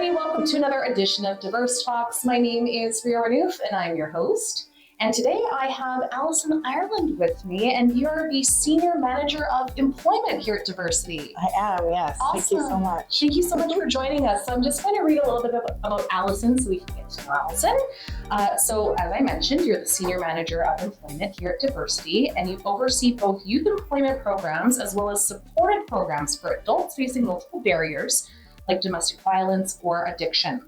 everybody. Welcome to another edition of DIVERSEtalks. My name is Ria Renouf, and I'm your host. And today I have Alison Ireland with me, and you're the Senior Manager of Employment here at DIVERSEcity. I am, yes. Awesome. Thank you so much. Thank you so much for joining us. So I'm just going to read a little bit about Alison so we can get to know Alison. So as I mentioned, you're the Senior Manager of Employment here at DIVERSEcity, and you oversee both youth employment programs as well as supported programs for adults facing multiple barriers like domestic violence or addiction.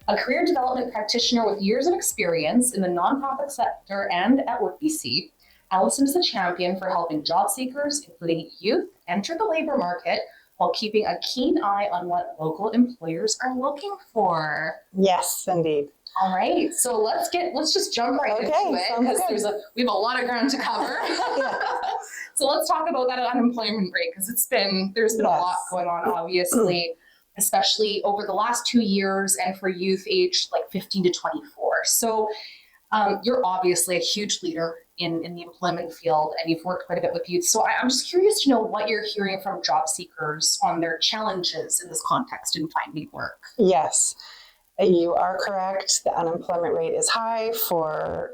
A career development practitioner with years of experience in the nonprofit sector and at RBC, Alison is a champion for helping job seekers, including youth, enter the labor market while keeping a keen eye on what local employers are looking for. Yes, indeed. All right, so let's just jump right into it because we have a lot of ground to cover. So let's talk about that unemployment rate because there's been a lot going on, obviously. Especially over the last 2 years and for youth aged like 15 to 24. So you're obviously a huge leader in the employment field and you've worked quite a bit with youth. So I'm just curious to know what you're hearing from job seekers on their challenges in this context in finding work. Yes, you are correct. The unemployment rate is high for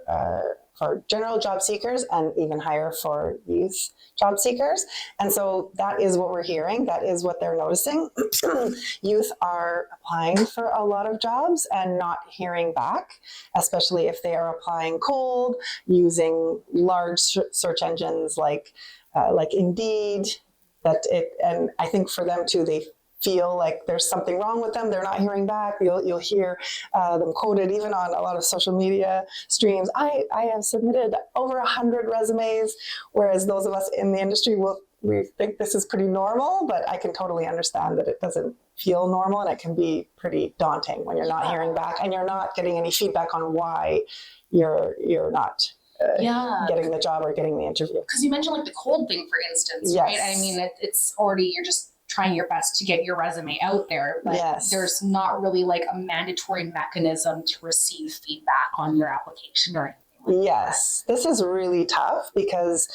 general job seekers and even higher for youth job seekers. And so that is what we're hearing. That is what they're noticing. Youth are applying for a lot of jobs and not hearing back, especially if they are applying cold, using large search engines like Indeed. And I think for them too, they feel like there's something wrong with them. They're not hearing back. You'll hear them quoted even on a lot of social media streams. I have submitted over 100 resumes, whereas those of us in the industry we think this is pretty normal, but I can totally understand that it doesn't feel normal and it can be pretty daunting when you're not hearing back and you're not getting any feedback on why you're not getting the job or getting the interview. Because you mentioned like the cold thing, for instance, yes. Right? I mean, it's already, you're just trying your best to get your resume out there, but there's not really like a mandatory mechanism to receive feedback on your application or anything like Yes, this is really tough because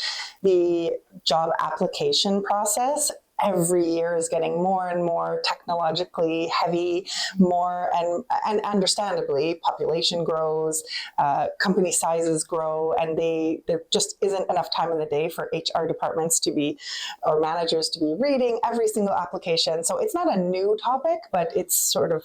the job application process every year is getting more and more technologically heavy, and understandably, population grows, company sizes grow, and there just isn't enough time in the day for HR departments or managers to be reading every single application. So it's not a new topic, but it's sort of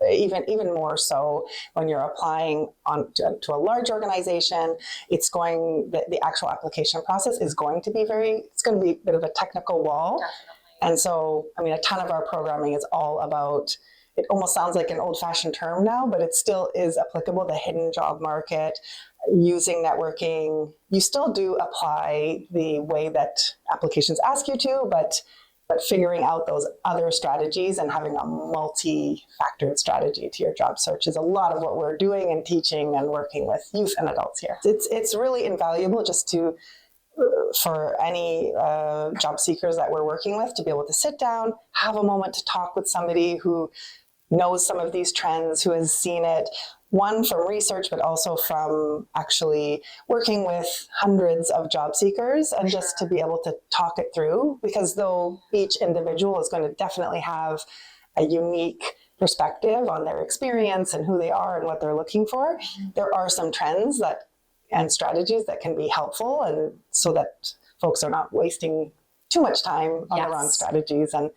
even more so when you're applying to a large organization. The actual application process is going to be it's going to be a bit of a technical wall. Definitely. And so, I mean, a ton of our programming is all about, it almost sounds like an old-fashioned term now, but it still is applicable, the hidden job market, using networking. You still do apply the way that applications ask you to, but figuring out those other strategies and having a multi-factored strategy to your job search is a lot of what we're doing and teaching and working with youth and adults here. It's really invaluable just for any job seekers that we're working with to be able to sit down, have a moment to talk with somebody who knows some of these trends, who has seen it, one from research, but also from actually working with hundreds of job seekers, and just to be able to talk it through, because though each individual is going to definitely have a unique perspective on their experience and who they are and what they're looking for, there are some trends and strategies that can be helpful, and so that folks are not wasting too much time on the wrong strategies and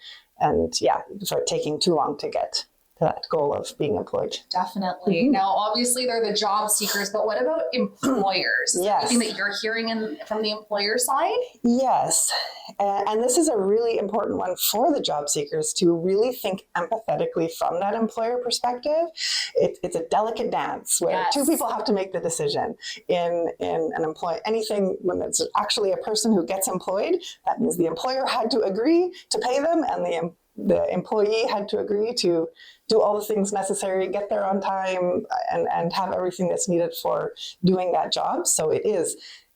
for it taking too long to get to that goal of being employed. Definitely. Now, obviously, they're the job seekers, but what about employers? Is there anything that you're hearing from the employer side? Yes. And this is a really important one for the job seekers to really think empathetically from that employer perspective. It's a delicate dance where two people have to make the decision in an anything when it's actually a person who gets employed. That means the employer had to agree to pay them, and the employee had to agree to do all the things necessary, get there on time, and have everything that's needed for doing that job. So it is.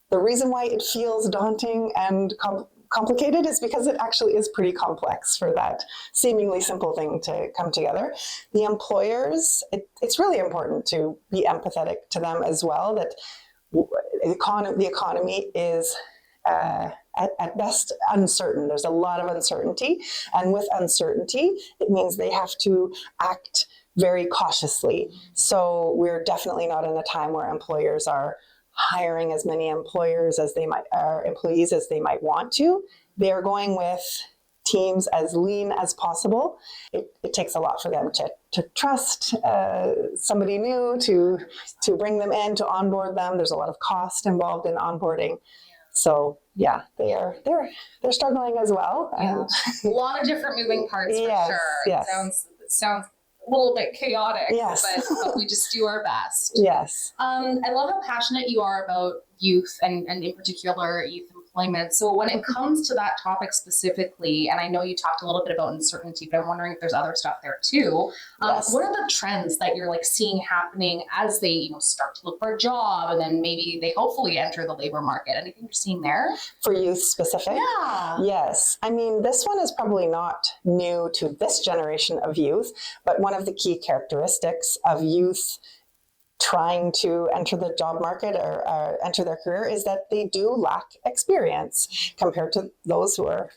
The reason why it feels daunting and complicated is because it actually is pretty complex for that seemingly simple thing to come together. The employers, it's really important to be empathetic to them as well, that the economy is at best uncertain. There's a lot of uncertainty. And with uncertainty, it means they have to act very cautiously. So we're definitely not in a time where employers are hiring as many employees as they might want to. They're going with teams as lean as possible. It takes a lot for them to trust somebody new, to bring them in, to onboard them. There's a lot of cost involved in onboarding. So yeah, they're struggling as well. Yeah. A lot of different moving parts for sure. Yes. It sounds a little bit chaotic, yes. but we just do our best. Yes. I love how passionate you are about youth and in particular youth employment. So when it comes to that topic specifically, and I know you talked a little bit about uncertainty, but I'm wondering if there's other stuff there too. Yes. What are the trends that you're like seeing happening as they start to look for a job and then maybe they hopefully enter the labor market? Anything you're seeing there? For youth specific? Yeah. Yes. I mean, this one is probably not new to this generation of youth, but one of the key characteristics of youth trying to enter the job market or enter their career is that they do lack experience compared to those who are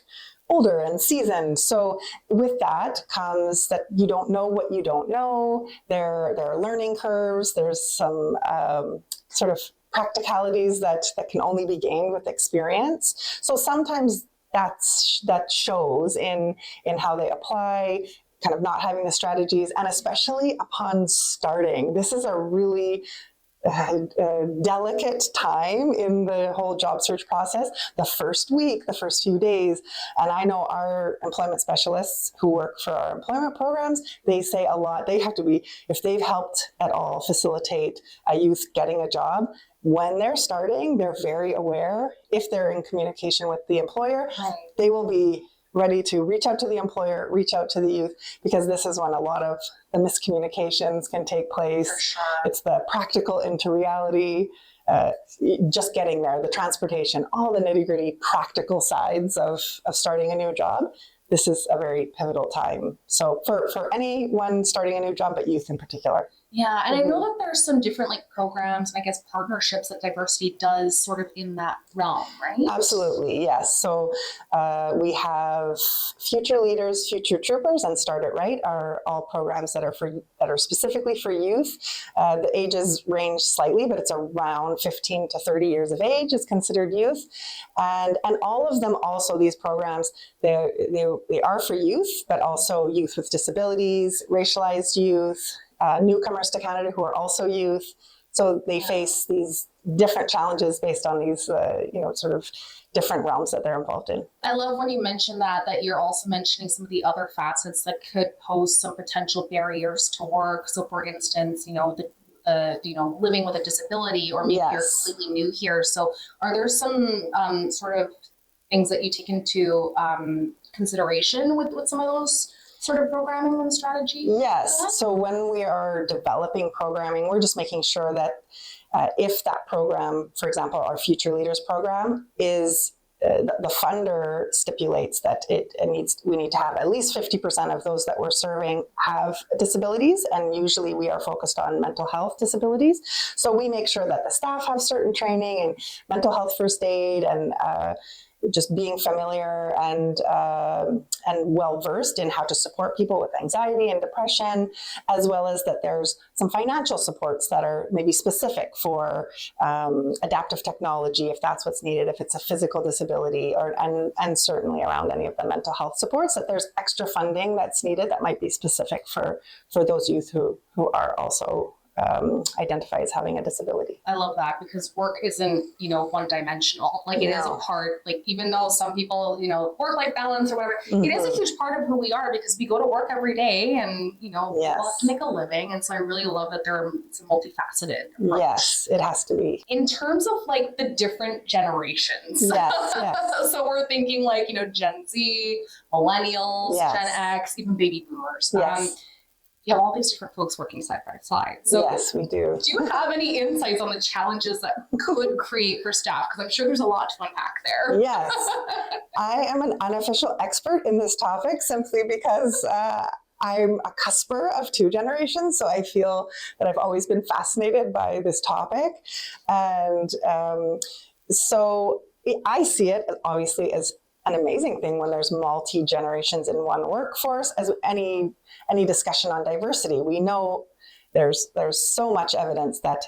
older and seasoned. So with that comes that you don't know what you don't know. There are learning curves. There's some sort of practicalities that can only be gained with experience. So sometimes that shows in how they apply, kind of not having the strategies, and especially upon starting. This is a really delicate time in the whole job search process, the first week, the first few days. And I know our employment specialists who work for our employment programs, they say a lot. They have to be, if they've helped at all facilitate a youth getting a job, when they're starting, they're very aware. If they're in communication with the employer, they will be ready to reach out to the employer, reach out to the youth, because this is when a lot of the miscommunications can take place. For sure. It's the practical into reality, just getting there, the transportation, all the nitty-gritty practical sides of starting a new job. This is a very pivotal time. So for anyone starting a new job, but youth in particular. Yeah, and I know that there's some different programs, and I guess partnerships that DIVERSEcity does sort of in that realm, right? Absolutely, yes. So we have Future Leaders, Future Troopers, and Start It Right are all programs that are specifically for youth. The ages range slightly, but it's around 15 to 30 years of age is considered youth, and all of them also, these programs, they are for youth, but also youth with disabilities, racialized youth, newcomers to Canada who are also youth. So they face these different challenges based on these, sort of different realms that they're involved in. I love when you mention that you're also mentioning some of the other facets that could pose some potential barriers to work. So for instance, living with a disability, or maybe you're completely new here. So are there some sort of things that you take into consideration with some of those sort of programming and strategy? Yes. So when we are developing programming, we're just making sure that if that program, for example, our Future Leaders program, is the funder stipulates that we need to have at least 50% of those that we're serving have disabilities, and usually we are focused on mental health disabilities. So we make sure that the staff have certain training in mental health first aid and just being familiar and well versed in how to support people with anxiety and depression, as well as that there's some financial supports that are maybe specific for adaptive technology, if that's what's needed, if it's a physical disability, and certainly around any of the mental health supports, that there's extra funding that's needed that might be specific for those youth who are also identify as having a disability. I love that, because work isn't, one-dimensional. It is a part, even though some people, work-life balance or whatever, it is a huge part of who we are, because we go to work every day and, people have to make a living. And so I really love that it's a multifaceted approach. Yes, it has to be. In terms of the different generations. Yes. So we're thinking Gen Z, millennials, Gen X, even baby boomers. Yes. You have all these different folks working side by side. So yes, we do. Do you have any insights on the challenges that could create for staff? Because I'm sure there's a lot to unpack there. Yes. I am an unofficial expert in this topic simply because I'm a cusper of two generations. So I feel that I've always been fascinated by this topic. And so I see it obviously as an amazing thing when there's multi-generations in one workforce. As any discussion on diversity, we know there's so much evidence that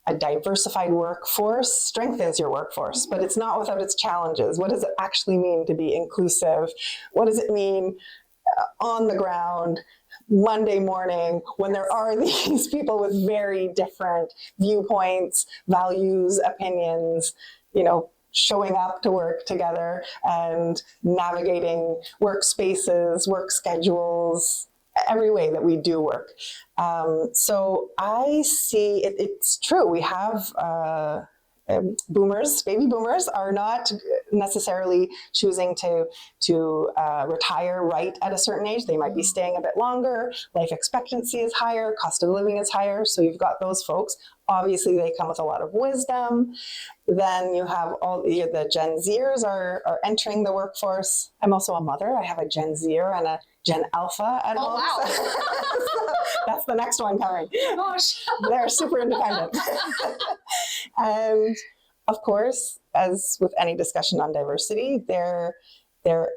a diversified workforce strengthens your workforce, but it's not without its challenges. What does it actually mean to be inclusive? What does it mean on the ground, Monday morning, when there are these people with very different viewpoints, values, opinions, showing up to work together and navigating workspaces, work schedules, every way that we do work. So I see it's true. We have baby boomers are not necessarily choosing to retire right at a certain age. They might be staying a bit longer. Life expectancy is higher. Cost of living is higher. So you've got those folks. Obviously, they come with a lot of wisdom. Then you have all the Gen Zers are entering the workforce. I'm also a mother. I have a Gen Zer and a Gen Alpha at home. Wow. So that's the next one coming. Gosh. They're super independent. And of course, as with any discussion on diversity, there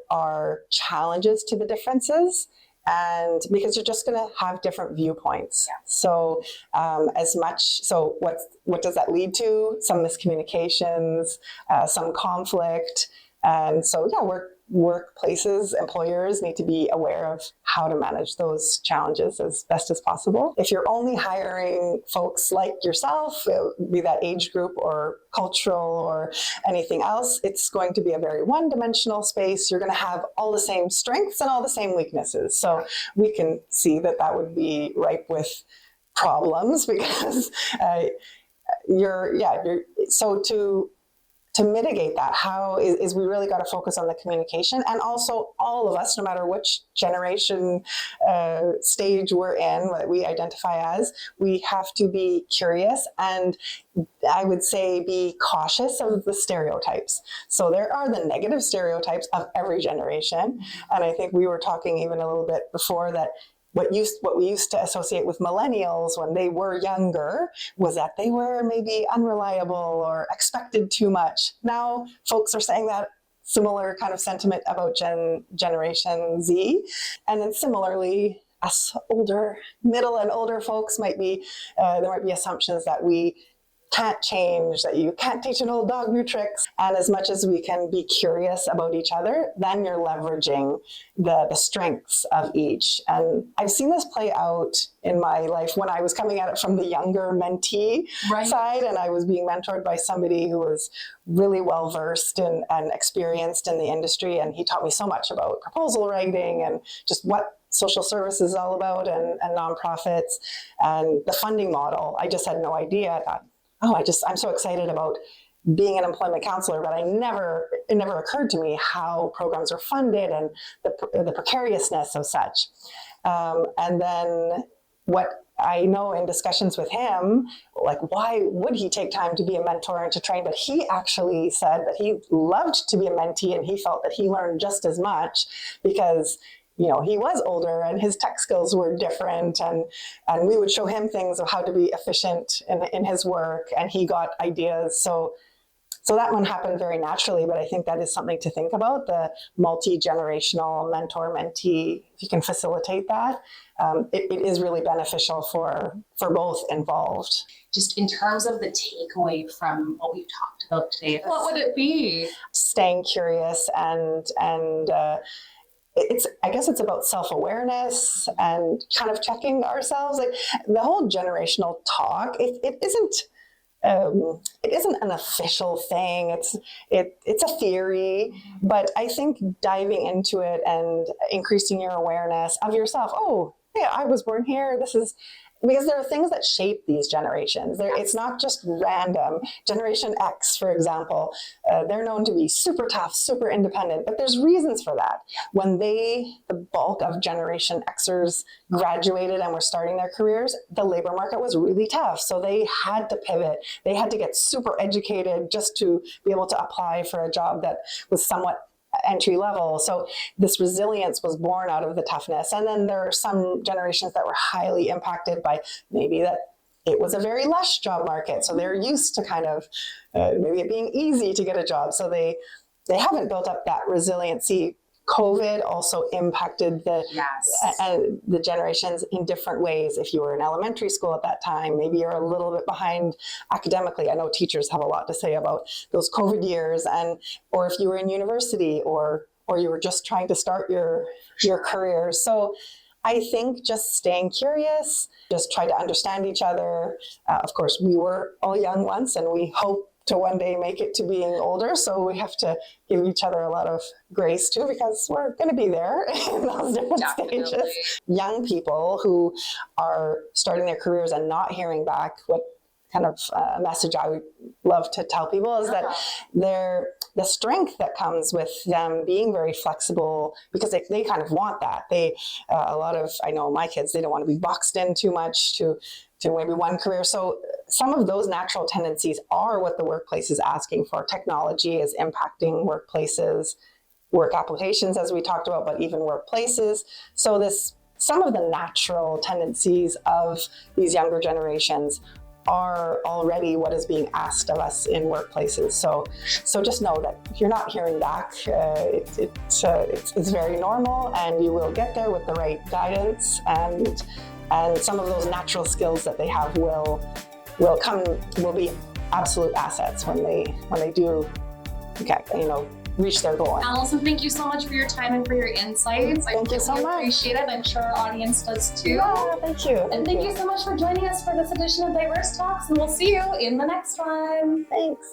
are challenges to the differences. And because you're just going to have different viewpoints. Yeah. So what does that lead to? Some miscommunications, some conflict. And so, workplaces, employers need to be aware of how to manage those challenges as best as possible. If you're only hiring folks like yourself, be that age group or cultural or anything else, it's going to be a very one-dimensional space. You're going to have all the same strengths and all the same weaknesses. So we can see that would be ripe with problems because to mitigate that, how is we really got to focus on the communication, and also all of us, no matter which generation stage we're in, what we identify as, we have to be curious and I would say be cautious of the stereotypes. So there are the negative stereotypes of every generation, and I think we were talking even a little bit before that what we used to associate with millennials when they were younger was that they were maybe unreliable or expected too much. Now folks are saying that similar kind of sentiment about Generation Z. And then similarly, us middle and older folks there might be assumptions that we can't change, that you can't teach an old dog new tricks. And as much as we can be curious about each other, then you're leveraging the strengths of each. And I've seen this play out in my life when I was coming at it from the younger mentee side, and I was being mentored by somebody who was really well-versed and experienced in the industry. And he taught me so much about proposal writing and just what social service is all about and nonprofits and the funding model. I just had no idea. I thought, I'm so excited about being an employment counselor, but it never occurred to me how programs are funded and the precariousness of such. And then what I know in discussions with him, like, why would he take time to be a mentor and to train? But he actually said that he loved to be a mentee and he felt that he learned just as much because he was older and his tech skills were different, and we would show him things of how to be efficient in his work, and he got ideas. So that one happened very naturally, but I think that is something to think about, the multi-generational mentor-mentee. If you can facilitate that, it is really beneficial for both involved. Just in terms of the takeaway from what we've talked about today, what would it be? Staying curious and I guess it's about self-awareness and kind of checking ourselves. Like the whole generational talk, it isn't an official thing. It's a theory, but I think diving into it and increasing your awareness of yourself. Oh, yeah, I was born here. This is because there are things that shape these generations. It's not just random. Generation X, for example, they're known to be super tough, super independent, but there's reasons for that. When the bulk of Generation Xers graduated and were starting their careers, the labor market was really tough. So they had to pivot. They had to get super educated just to be able to apply for a job that was somewhat entry level. So this resilience was born out of the toughness. And then there are some generations that were highly impacted by maybe that it was a very lush job market. So they're used to kind of maybe it being easy to get a job. So they haven't built up that resiliency. COVID also impacted the generations in different ways. If you were in elementary school at that time, maybe you're a little bit behind academically. I know teachers have a lot to say about those COVID years, or if you were in university or you were just trying to start your career. So I think just staying curious, just try to understand each other. Of course, we were all young once, and we hope to one day make it to being older. So we have to give each other a lot of grace too, because we're going to be there in those different stages. Young people who are starting their careers and not hearing back, what kind of message I would love to tell people is that the strength that comes with them being very flexible, because they kind of want that. I know my kids, they don't want to be boxed in too much to maybe one career. So some of those natural tendencies are what the workplace is asking for. Technology is impacting workplaces, work applications, as we talked about, but even workplaces. So some of the natural tendencies of these younger generations are already what is being asked of us in workplaces. So just know that if you're not hearing back, it's very normal, and you will get there with the right guidance, and some of those natural skills that they have will be absolute assets when they do reach their goal. Alison, thank you so much for your time and for your insights. Thank you so much. Appreciate it. I'm sure our audience does too. Yeah, thank you. And thank you so much for joining us for this edition of Diverse Talks, and we'll see you in the next one. Thanks.